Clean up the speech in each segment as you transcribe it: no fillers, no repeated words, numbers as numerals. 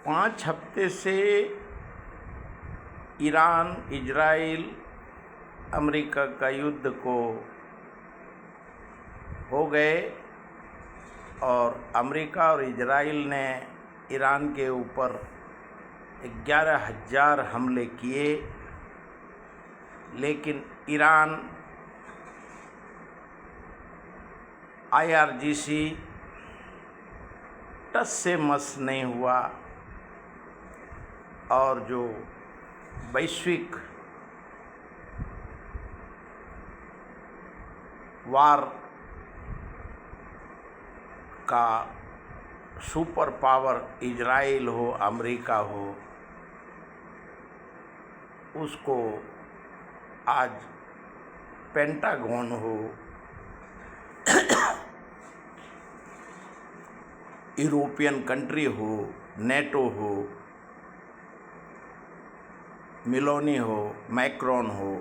5 हफ्ते से Iran, Israel, America का युद्ध को हो गए और अमेरिका और इजराइल ने ईरान के ऊपर 11,000 हमले किए, लेकिन ईरान IRGC टस से मस नहीं हुआ और जो वैश्विक वार का सुपर पावर इजराइल हो, अमेरिका हो, उसको आज पेंटागन हो, यूरोपियन कंट्री हो, नेटो हो, मेलोनी हो, मैक्रोन हो,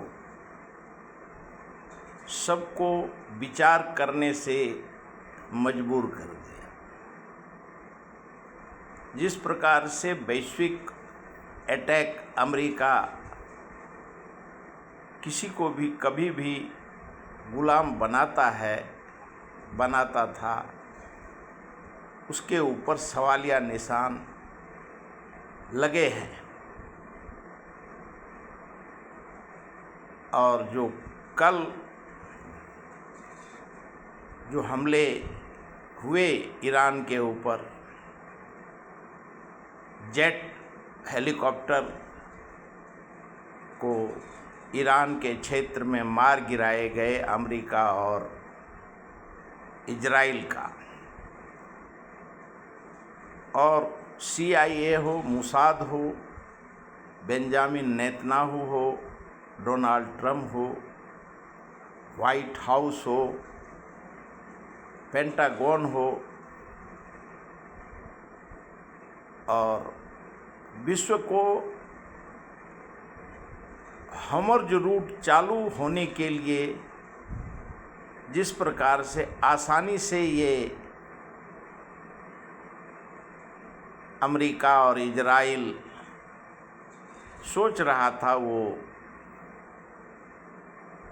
सबको विचार करने से मजबूर कर दिया। जिस प्रकार से वैश्विक अटैक अमेरिका किसी को भी कभी भी गुलाम बनाता था, उसके ऊपर सवालिया निशान लगे हैं। और जो कल जो हमले हुए ईरान के ऊपर, जेट हेलीकॉप्टर को ईरान के क्षेत्र में मार गिराए गए अमेरिका और इजराइल का, और CIA हो, मुसाद हो, बेंजामिन नेतन्याहू हो, डोनाल्ड ट्रंप हो, व्हाइट हाउस हो, पेंटागन हो, और विश्व को हमर्ज रूट चालू होने के लिए जिस प्रकार से आसानी से ये अमेरिका और इजराइल सोच रहा था, वो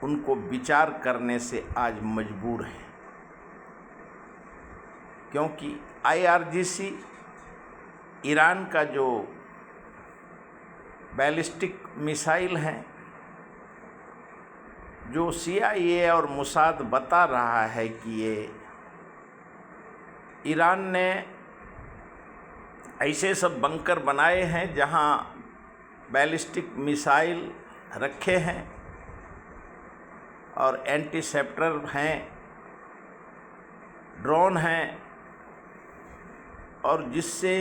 उनको विचार करने से आज मजबूर है। क्योंकि IRGC ईरान का जो बैलिस्टिक मिसाइल हैं, जो CIA और मुसाद बता रहा है कि ये ईरान ने ऐसे सब बंकर बनाए हैं जहां बैलिस्टिक मिसाइल रखे हैं और एंटीसेप्टर हैं, ड्रोन हैं, और जिससे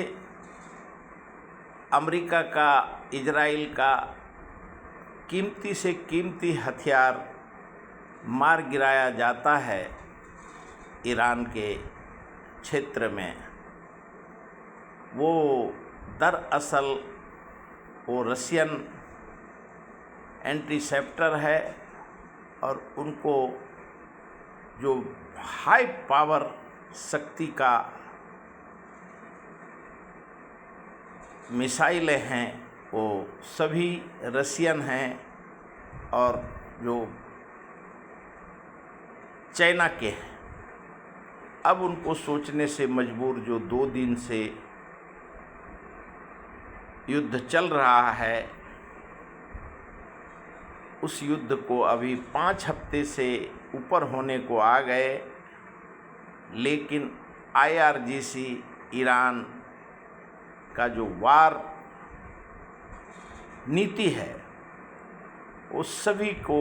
अमेरिका का, इजराइल का कीमती से कीमती हथियार मार गिराया जाता है ईरान के क्षेत्र में। वो दरअसल वो रशियन एंटीसेप्टर है और उनको जो हाई पावर शक्ति का मिसाइलें हैं वो सभी रशियन हैं और जो चाइना के हैं। अब उनको सोचने से मजबूर, जो 2 दिन से युद्ध चल रहा है, उस युद्ध को अभी 5 हफ्ते से ऊपर होने को आ गए, लेकिन IRGC ईरान का जो वार नीति है वो सभी को,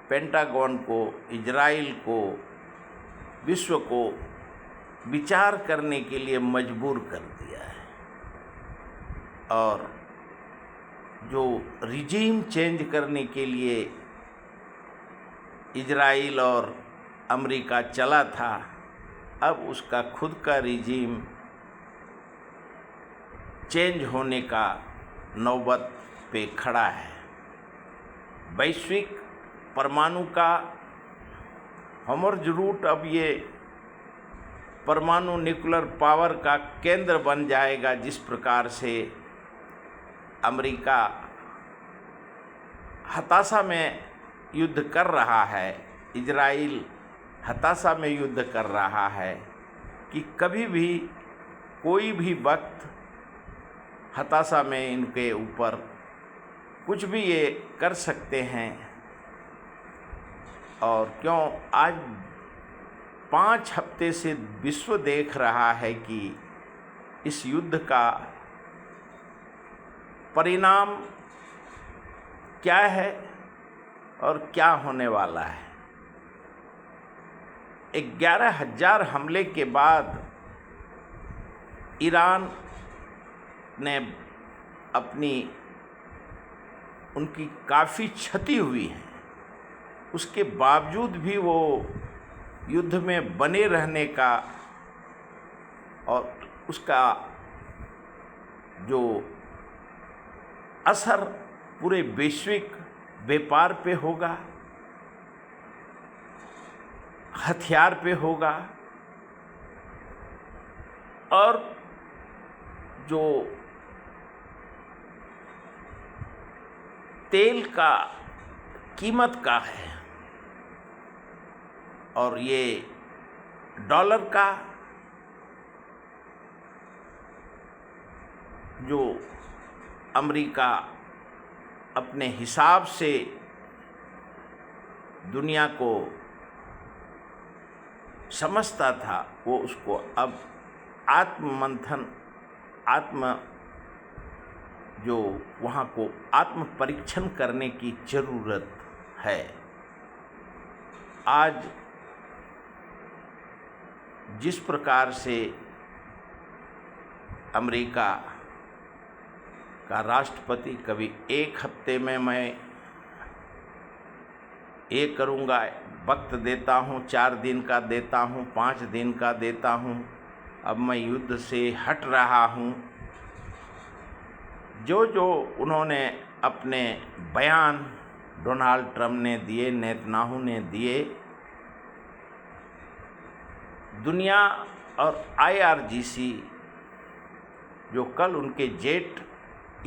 पेंटागन को, इजराइल को, विश्व को विचार करने के लिए मजबूर कर दिया है। और जो रिजीम चेंज करने के लिए इजराइल और अमेरिका चला था, अब उसका खुद का रिजीम चेंज होने का नौबत पे खड़ा है। वैश्विक परमाणु का हमर्ज रूट अब ये परमाणु न्यूक्लियर पावर का केंद्र बन जाएगा। जिस प्रकार से अमेरिका हताशा में युद्ध कर रहा है, इजराइल हताशा में युद्ध कर रहा है कि कभी भी कोई भी वक्त हताशा में इनके ऊपर कुछ भी ये कर सकते हैं। और क्यों आज 5 हफ्ते से विश्व देख रहा है कि इस युद्ध का परिणाम क्या है और क्या होने वाला है। 11,000 हमले के बाद ईरान ने उनकी काफ़ी क्षति हुई है, उसके बावजूद भी वो युद्ध में बने रहने का और उसका जो असर पूरे वैश्विक व्यापार पे होगा, हथियार पे होगा, और जो तेल का कीमत का है और ये डॉलर का जो अमेरिका अपने हिसाब से दुनिया को समझता था, वो उसको अब जो वहाँ को आत्म परीक्षण करने की ज़रूरत है। आज जिस प्रकार से अमेरिका का राष्ट्रपति कभी 1 हफ्ते में मैं ये करूँगा, वक्त देता हूँ, 4 दिन का देता हूँ, 5 दिन का देता हूँ, अब मैं युद्ध से हट रहा हूँ, जो उन्होंने अपने बयान डोनाल्ड ट्रंप ने दिए, नेतन्याहू ने दिए, दुनिया और IRGC जो कल उनके जेट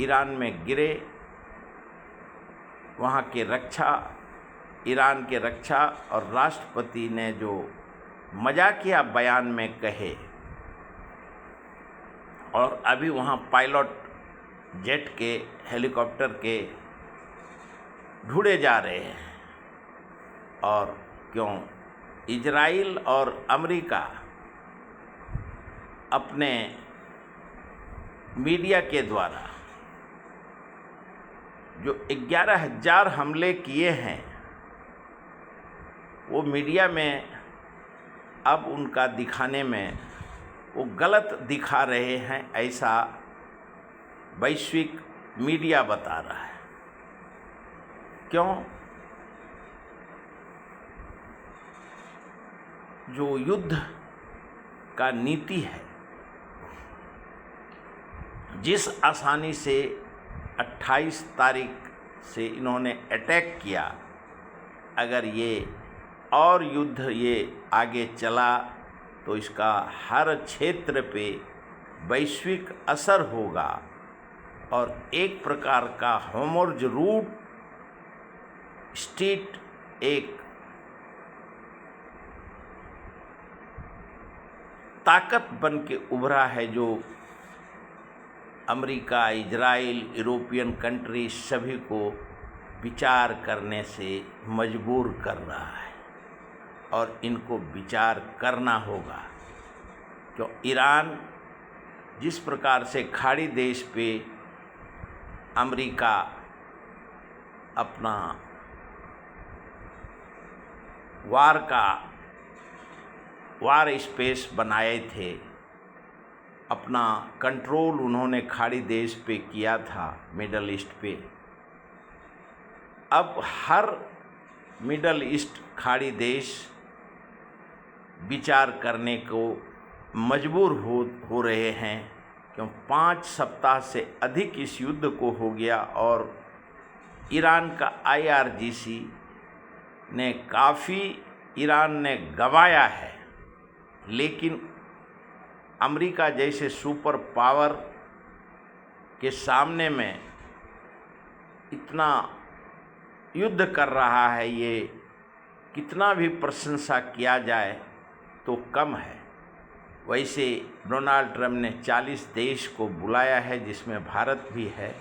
ईरान में गिरे, वहाँ के रक्षा, ईरान के रक्षा और राष्ट्रपति ने जो मजाकिया बयान में कहे, और अभी वहाँ पायलट जेट के, हेलीकॉप्टर के ढूंढे जा रहे हैं। और क्यों इजराइल और अमेरिका अपने मीडिया के द्वारा जो 11,000 हमले किए हैं, वो मीडिया में अब उनका दिखाने में वो गलत दिखा रहे हैं, ऐसा वैश्विक मीडिया बता रहा है। क्यों? जो युद्ध का नीति है, जिस आसानी से 28 तारीख से इन्होंने अटैक किया, अगर ये और युद्ध ये आगे चला तो इसका हर क्षेत्र पे वैश्विक असर होगा और एक प्रकार का होमर्ज रूट स्टेट एक ताकत बन के उभरा है, जो अमेरिका, इजराइल, यूरोपियन कंट्री सभी को विचार करने से मजबूर कर रहा है। और इनको विचार करना होगा, क्यों ईरान जिस प्रकार से खाड़ी देश पे अमेरिका अपना वार स्पेस बनाए थे, अपना कंट्रोल उन्होंने खाड़ी देश पे किया था, मिडल ईस्ट पे। अब हर मिडल ईस्ट खाड़ी देश विचार करने को मजबूर हो रहे हैं, क्यों 5 सप्ताह से अधिक इस युद्ध को हो गया और ईरान का IRGC ने काफ़ी ईरान ने गंवाया है, लेकिन अमेरिका जैसे सुपर पावर के सामने में इतना युद्ध कर रहा है, ये कितना भी प्रशंसा किया जाए तो कम है। वैसे डोनाल्ड ट्रंप ने 40 देश को बुलाया है, जिसमें भारत भी है।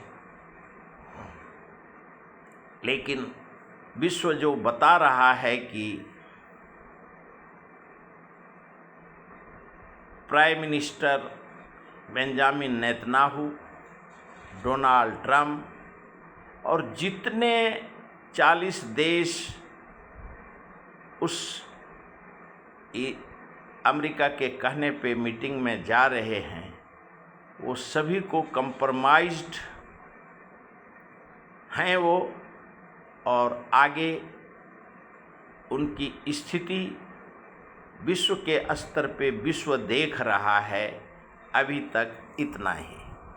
लेकिन विश्व जो बता रहा है कि prime minister Benjamin Netanyahu, Donald Trump और जितने 40 देश उस अमेरिका के कहने पे मीटिंग में जा रहे हैं, वो सभी को कंप्रोमाइज्ड हैं वो, और आगे उनकी स्थिति विश्व के स्तर पे विश्व देख रहा है। अभी तक इतना ही।